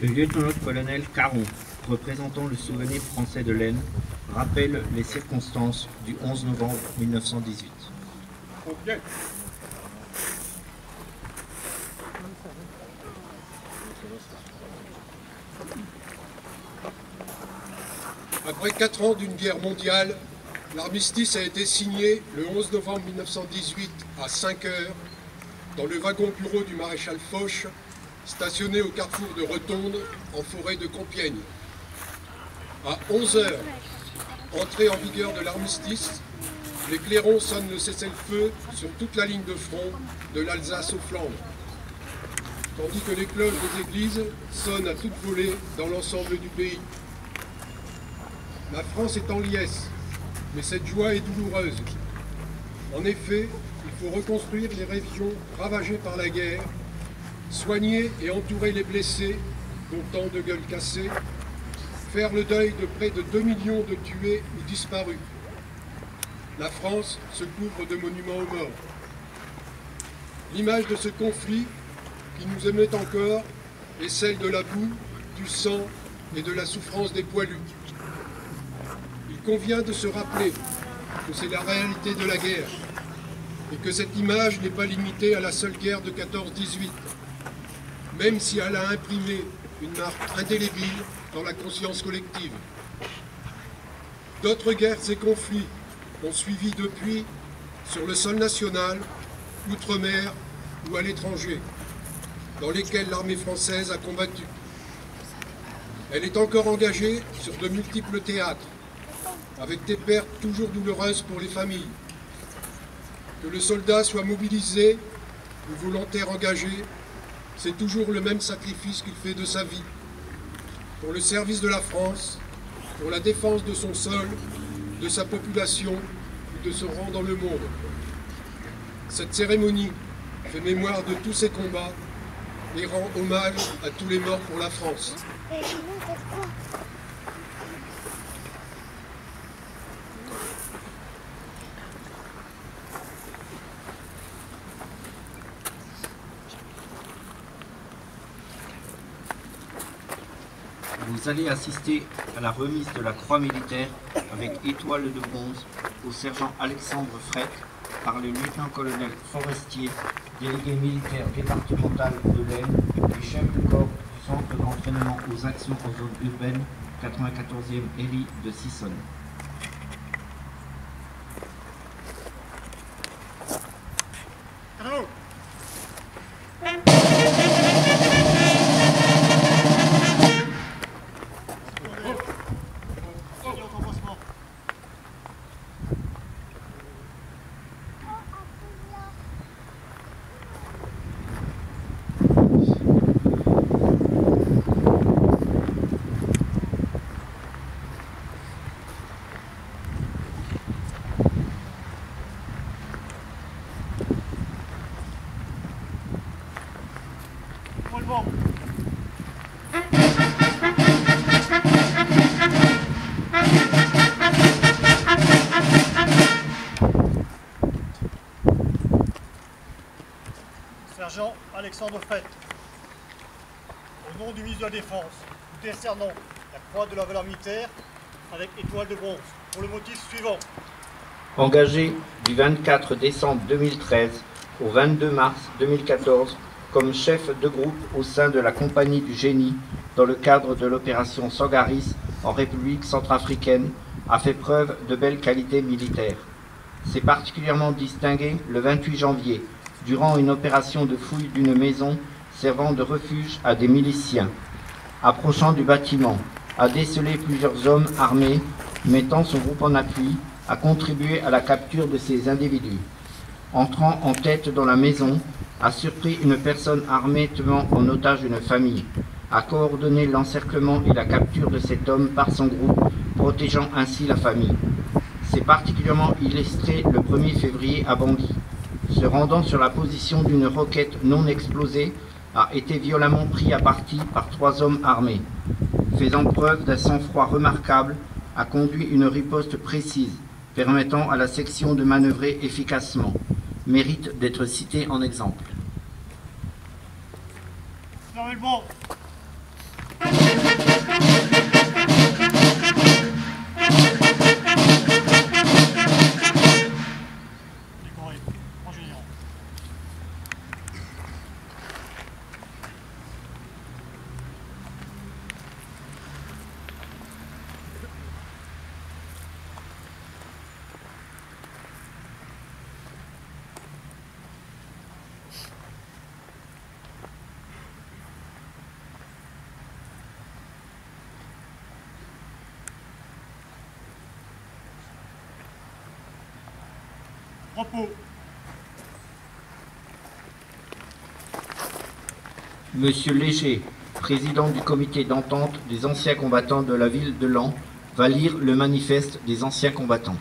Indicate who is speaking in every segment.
Speaker 1: Le lieutenant-colonel Caron, représentant le souvenir français de l'Aisne, rappelle les circonstances du 11 novembre 1918.
Speaker 2: Après 4 ans d'une guerre mondiale, l'armistice a été signé le 11 novembre 1918 à 5 heures dans le wagon bureau du maréchal Foch, stationné au carrefour de Retonde, en forêt de Compiègne. À 11 heures, entrée en vigueur de l'armistice, les clairons sonnent le cessez-le-feu sur toute la ligne de front de l'Alsace aux Flandres, tandis que les cloches des églises sonnent à toute volée dans l'ensemble du pays. La France est en liesse, mais cette joie est douloureuse. En effet, il faut reconstruire les régions ravagées par la guerre, soigner et entourer les blessés, dont tant de gueules cassées, faire le deuil de près de 2 millions de tués ou disparus. La France se couvre de monuments aux morts. L'image de ce conflit qui nous émeut encore est celle de la boue, du sang et de la souffrance des poilus. Il convient de se rappeler que c'est la réalité de la guerre et que cette image n'est pas limitée à la seule guerre de 14-18, même si elle a imprimé une marque indélébile dans la conscience collective. D'autres guerres et conflits ont suivi depuis sur le sol national, outre-mer ou à l'étranger, dans lesquels l'armée française a combattu. Elle est encore engagée sur de multiples théâtres, avec des pertes toujours douloureuses pour les familles. Que le soldat soit mobilisé ou volontaire engagé, c'est toujours le même sacrifice qu'il fait de sa vie, pour le service de la France, pour la défense de son sol, de sa population ou de son rang dans le monde. Cette cérémonie fait mémoire de tous ces combats et rend hommage à tous les morts pour la France.
Speaker 1: Vous allez assister à la remise de la croix militaire avec étoile de bronze au sergent Alexandre Freck par le lieutenant-colonel Forestier, délégué militaire départemental de l'Aisne et chef de corps du centre d'entraînement aux actions en zone urbaine 94e ERI de Sissonne.
Speaker 3: Sergent Alexandre Freck, au nom du ministre de la Défense, nous décernons la croix de la valeur militaire avec étoile de bronze pour le motif suivant.
Speaker 1: Engagé du 24 décembre 2013 au 22 mars 2014 comme chef de groupe au sein de la compagnie du génie dans le cadre de l'opération Sangaris en République centrafricaine, a fait preuve de belles qualités militaires. C'est particulièrement distingué le 28 janvier, durant une opération de fouille d'une maison servant de refuge à des miliciens. Approchant du bâtiment, a décelé plusieurs hommes armés, mettant son groupe en appui, a contribué à la capture de ces individus. Entrant en tête dans la maison, a surpris une personne armée tenant en otage une famille, a coordonné l'encerclement et la capture de cet homme par son groupe, protégeant ainsi la famille. C'est particulièrement illustré le 1er février à Bangui. Se rendant sur la position d'une roquette non explosée, a été violemment pris à partie par 3 hommes armés. Faisant preuve d'un sang-froid remarquable, a conduit une riposte précise, permettant à la section de manœuvrer efficacement. Mérite d'être cité en exemple.
Speaker 3: Fermez le banc. Repos.
Speaker 1: Monsieur Léger, président du comité d'entente des anciens combattants de la ville de Laon, va lire le manifeste des anciens combattants.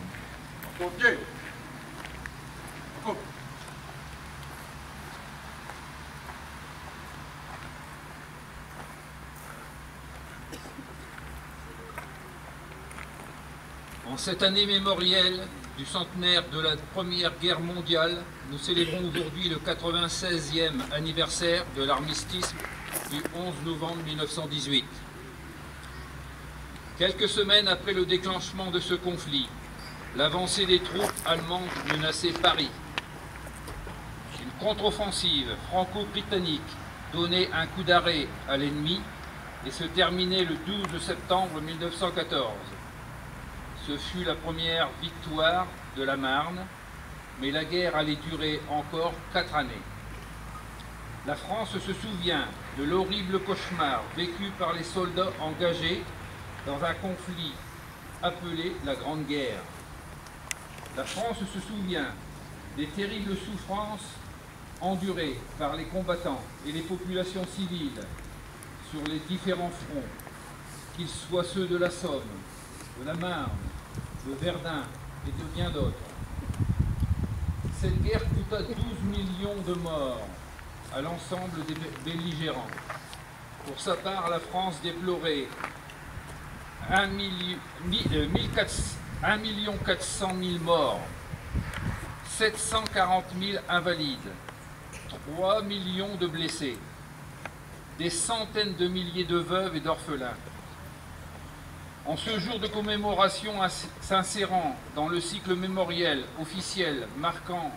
Speaker 4: En cette année mémorielle du centenaire de la Première Guerre mondiale, nous célébrons aujourd'hui le 96e anniversaire de l'armistice du 11 novembre 1918. Quelques semaines après le déclenchement de ce conflit, l'avancée des troupes allemandes menaçait Paris. Une contre-offensive franco-britannique donnait un coup d'arrêt à l'ennemi et se terminait le 12 septembre 1914. Ce fut la première victoire de la Marne, mais la guerre allait durer encore 4 années. La France se souvient de l'horrible cauchemar vécu par les soldats engagés dans un conflit appelé la Grande Guerre. La France se souvient des terribles souffrances endurées par les combattants et les populations civiles sur les différents fronts, qu'ils soient ceux de la Somme, de la Marne, de Verdun et de bien d'autres. Cette guerre coûta 12 millions de morts à l'ensemble des belligérants. Pour sa part, la France déplorait 1 400 000 morts, 740 000 invalides, 3 millions de blessés, des centaines de milliers de veuves et d'orphelins. En ce jour de commémoration s'insérant dans le cycle mémoriel officiel marquant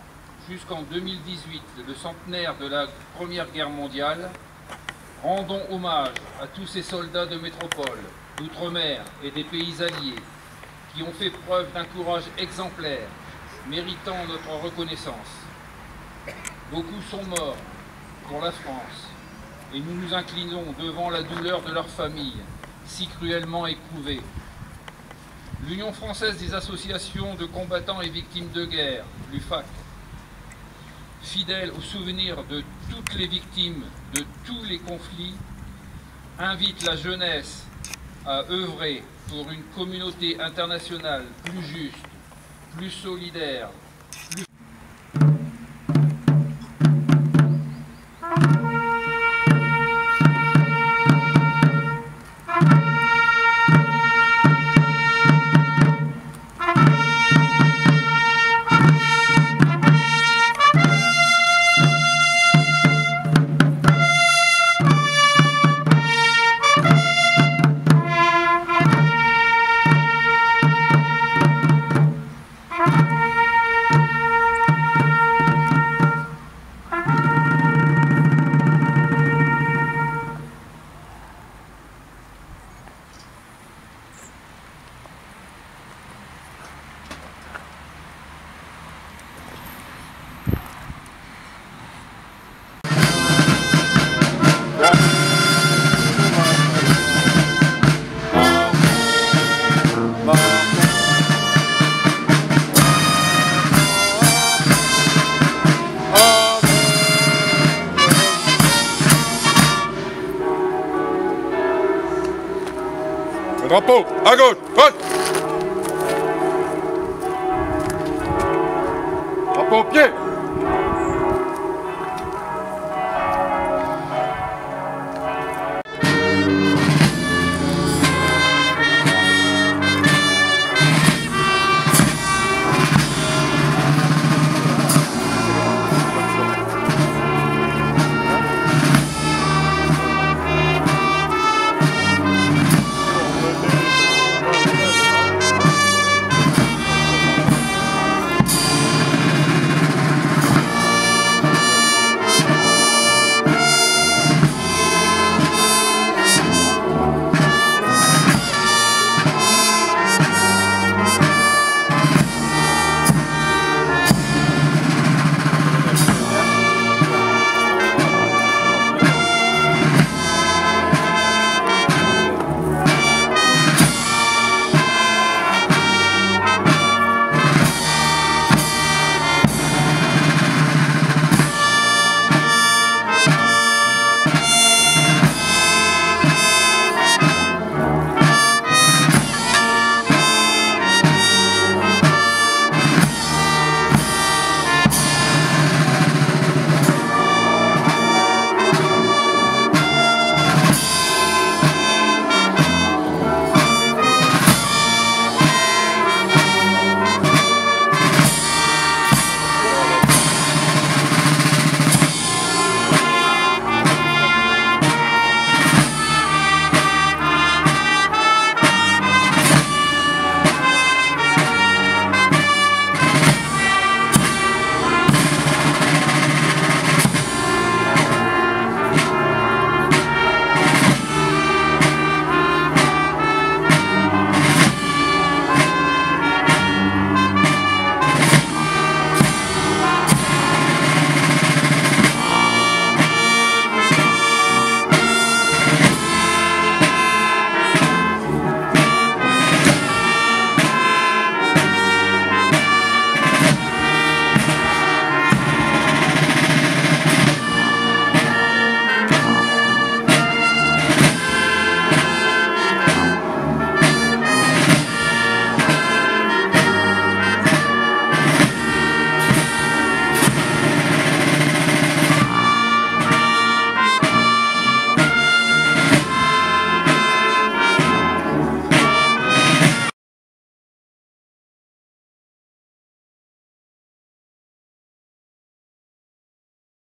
Speaker 4: jusqu'en 2018 le centenaire de la Première Guerre mondiale, rendons hommage à tous ces soldats de métropole, d'outre-mer et des pays alliés qui ont fait preuve d'un courage exemplaire, méritant notre reconnaissance. Beaucoup sont morts pour la France et nous nous inclinons devant la douleur de leurs familles, si cruellement éprouvées. L'Union française des associations de combattants et victimes de guerre, l'UFAC, fidèle au souvenir de toutes les victimes de tous les conflits, invite la jeunesse à œuvrer pour une communauté internationale plus juste, plus solidaire, plus...
Speaker 5: Drapeau, à gauche, vote. Drapeau au pied.